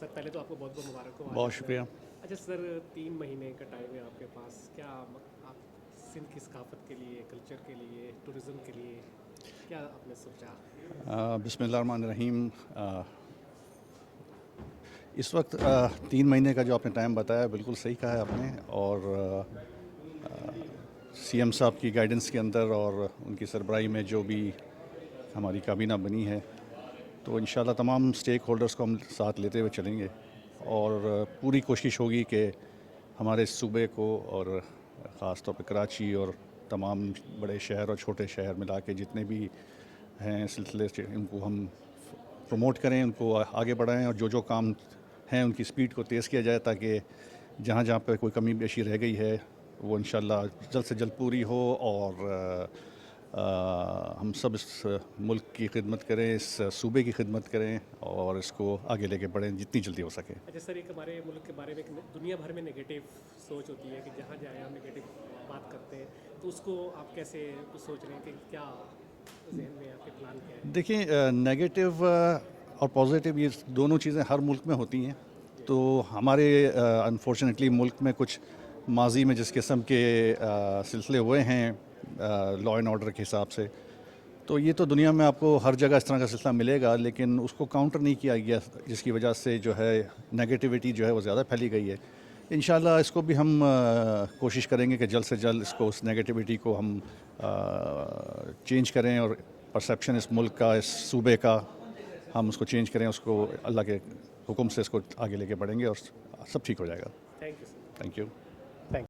Sir पहले तो आपको बहुत बहुत मुबारक हो। बहुत शुक्रिया। अच्छा सर, 3 महीने का टाइम है आपके पास, क्या आप सिंध की सकाफत के लिए, कल्चर के लिए, टूरिज़्म के लिए क्या आपने सोचा? बिस्मिल्लाहिर्रहमानिर्रहीम। इस वक्त 3 महीने का जो आपने टाइम बताया बिल्कुल सही कहा है आपने, और सीएम साहब की गाइडेंस के अंदर और उनकी सरबराही में जो भी हमारी काबीना बनी है, तो इंशाल्लाह तमाम स्टेक होल्डर्स को हम साथ लेते हुए चलेंगे और पूरी कोशिश होगी कि हमारे सूबे को और ख़ास तौर पे कराची और तमाम बड़े शहर और छोटे शहर मिला के जितने भी हैं सिलसिले से उनको हम प्रमोट करें, उनको आगे बढ़ाएं, और जो जो काम हैं उनकी स्पीड को तेज़ किया जाए ताकि जहाँ जहाँ पे कोई कमी पेशी रह गई है वो इंशाल्लाह जल्द से जल्द पूरी हो, और हम सब इस मुल्क की खिदमत करें, इस सूबे की खिदमत करें और इसको आगे लेके बढ़ें जितनी जल्दी हो सके। अच्छा सर, एक हमारे मुल्क के बारे में दुनिया भर में नेगेटिव सोच होती है कि जहाँ जाए हम नेगेटिव बात करते हैं, तो उसको आप कैसे कुछ सोच रहे हैं कि क्या जहन में आपके प्लान क्या है? देखिए, नेगेटिव और पॉजिटिव ये दोनों चीज़ें हर मुल्क में होती हैं। तो हमारे अनफॉर्चुनेटली मुल्क में कुछ माजी में जिस किस्म के सिलसिले हुए हैं लॉ एंड ऑर्डर के हिसाब से, तो ये तो दुनिया में आपको हर जगह इस तरह का सिलसिला मिलेगा, लेकिन उसको काउंटर नहीं किया गया, जिसकी वजह से जो है नेगेटिविटी जो है वो ज़्यादा फैली गई है। इंशाल्लाह इसको भी हम कोशिश करेंगे कि जल्द से जल्द इसको, उस नेगेटिविटी को हम चेंज करें, और परसेप्शन इस मुल्क का, इस सूबे का, हम उसको चेंज करें, उसको अल्लाह के हुक्म से इसको आगे लेके बढ़ेंगे और सब ठीक हो जाएगा। Thank you sir. Thank you.